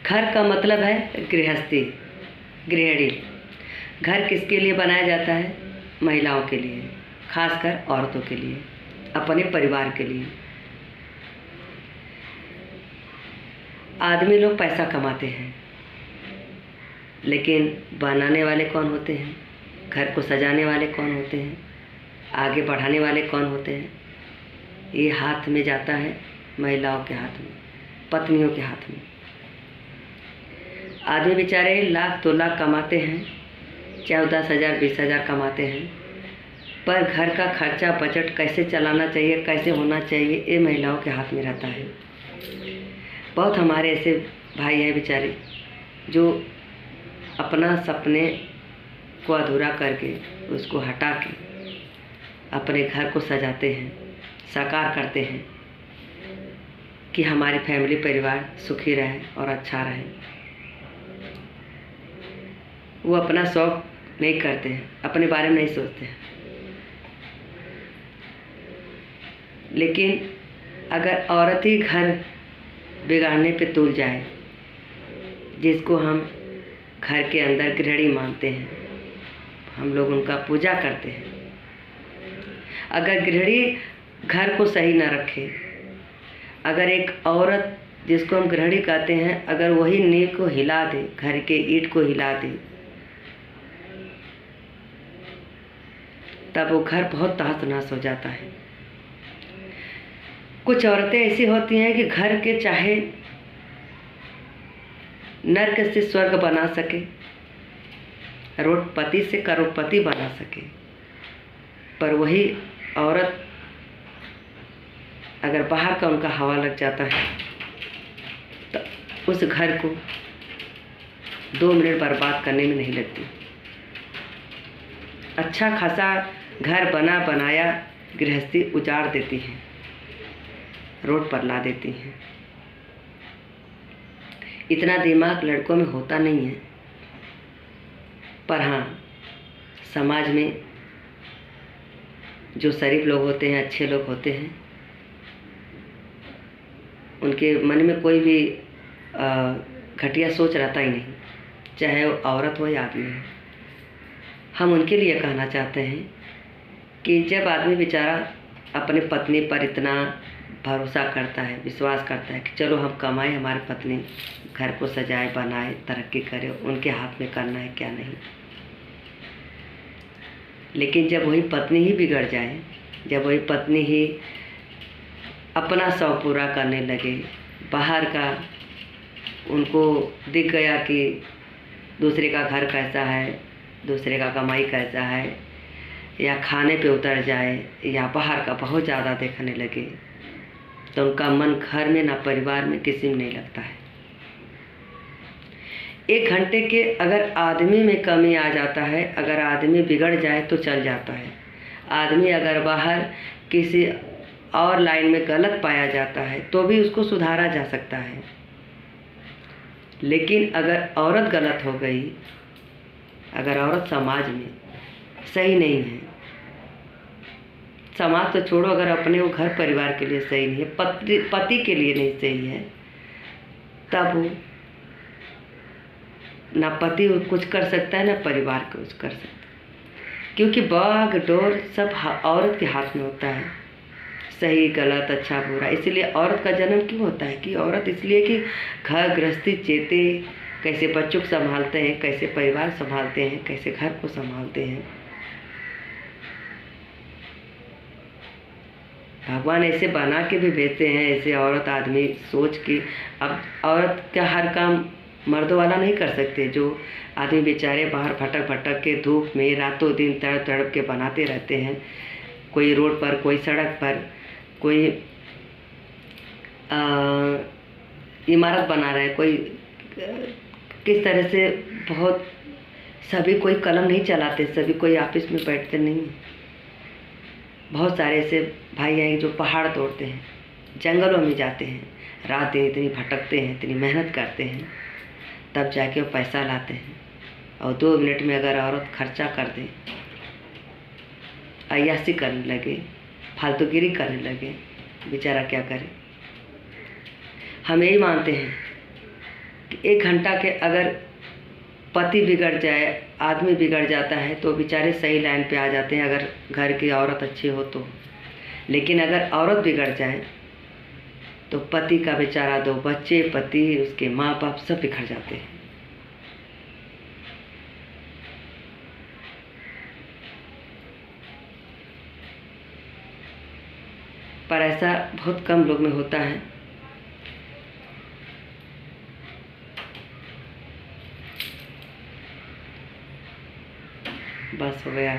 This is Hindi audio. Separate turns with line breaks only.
घर का मतलब है गृहस्थी, गृहिणी। घर किसके लिए बनाया जाता है? महिलाओं के लिए, खासकर औरतों के लिए, अपने परिवार के लिए। आदमी लोग पैसा कमाते हैं, लेकिन बनाने वाले कौन होते हैं? घर को सजाने वाले कौन होते हैं? आगे बढ़ाने वाले कौन होते हैं? ये हाथ में जाता है महिलाओं के हाथ में, पत्नियों के हाथ में। आदमी बेचारे लाख 2 लाख कमाते हैं, चाहे 10,000 20,000 कमाते हैं, पर घर का खर्चा बजट कैसे चलाना चाहिए, कैसे होना चाहिए, ये महिलाओं के हाथ में रहता है। बहुत हमारे ऐसे भाई हैं बेचारे जो अपना सपने को अधूरा करके, उसको हटा के अपने घर को सजाते हैं, साकार करते हैं कि हमारी फैमिली परिवार सुखी रहे और अच्छा रहे। वो अपना शौक नहीं करते हैं, अपने बारे में नहीं सोचते हैं। लेकिन अगर औरत ही घर बिगाड़ने पे तुल जाए, जिसको हम घर के अंदर गृहिणी मानते हैं, हम लोग उनका पूजा करते हैं, अगर गृहिणी घर को सही न रखे, अगर एक औरत जिसको हम गृहिणी कहते हैं, अगर वही नींव को हिला दे, घर के ईंट को हिला दे, तब वो घर बहुत तहस नहस हो जाता है। कुछ औरतें ऐसी होती हैं कि घर के चाहे नर्क से स्वर्ग बना सके, रोडपति से करोड़पति बना सके, पर वही औरत अगर बाहर का उनका हवा लग जाता है तो उस घर को 2 मिनट बर्बाद करने में नहीं लगती। अच्छा खासा घर बना बनाया गृहस्थी उजाड़ देती है, रोड पर ला देती हैं। इतना दिमाग लड़कों में होता नहीं है, पर हाँ, समाज में जो शरीफ लोग होते हैं, अच्छे लोग होते हैं, उनके मन में कोई भी घटिया सोच रहता ही नहीं, चाहे वो औरत हो या आदमी हो। हम उनके लिए कहना चाहते हैं कि जब आदमी बेचारा अपने पत्नी पर इतना भरोसा करता है, विश्वास करता है कि चलो हम कमाएं, हमारी पत्नी घर को सजाए बनाए तरक्की करे, उनके हाथ में करना है क्या नहीं। लेकिन जब वही पत्नी ही बिगड़ जाए, जब वही पत्नी ही अपना शौक पूरा करने लगे, बाहर का उनको दिख गया कि दूसरे का घर कैसा है, दूसरे का कमाई कैसा है, या खाने पे उतर जाए, या बाहर का बहुत ज़्यादा देखने लगे, तो उनका मन घर में ना परिवार में किसी में नहीं लगता है। 1 घंटे के अगर आदमी में कमी आ जाता है, अगर आदमी बिगड़ जाए तो चल जाता है। आदमी अगर बाहर किसी और लाइन में गलत पाया जाता है तो भी उसको सुधारा जा सकता है। लेकिन अगर औरत गलत हो गई, अगर औरत समाज में सही नहीं है, समाज तो छोड़ो, अगर अपने वो घर परिवार के लिए सही नहीं है, पति के लिए नहीं सही है, तब ना पति कुछ कर सकता है, ना परिवार कुछ कर सकता है। क्योंकि बाग डोर सब औरत के हाथ में होता है, सही गलत अच्छा बुरा। इसलिए औरत का जन्म क्यों होता है कि औरत इसलिए कि घर गृहस्थी चेते, कैसे बच्चों को संभालते हैं, कैसे परिवार संभालते हैं, कैसे घर को संभालते हैं। भगवान ऐसे बना के भी भेजते हैं, ऐसे औरत आदमी सोच के। अब औरत का हर काम मर्दों वाला नहीं कर सकते। जो आदमी बेचारे बाहर भटक भटक के धूप में रातों दिन तड़प तड़प के बनाते रहते हैं, कोई रोड पर, कोई सड़क पर, कोई इमारत बना रहे हैं, कोई किस तरह से, बहुत सभी कोई कलम नहीं चलाते, सभी कोई ऑफिस में बैठते नहीं। बहुत सारे ऐसे भाई हैं जो पहाड़ तोड़ते हैं, जंगलों में जाते हैं, रात दिन इतनी भटकते हैं, इतनी मेहनत करते हैं, तब जाके वो पैसा लाते हैं। और 2 मिनट में अगर औरत खर्चा कर दे, अय्यासी करने लगे, फालतूगिरी करने लगे, बेचारा क्या करे। हम यही मानते हैं कि 1 घंटा के अगर पति बिगड़ जाए, आदमी बिगड़ जाता है तो बेचारे सही लाइन पे आ जाते हैं अगर घर की औरत अच्छी हो तो। लेकिन अगर औरत बिगड़ जाए तो पति का बेचारा, 2 बच्चे, पति, उसके माँ बाप सब बिखर जाते हैं। पर ऐसा बहुत कम लोग में होता है। बस हो गया।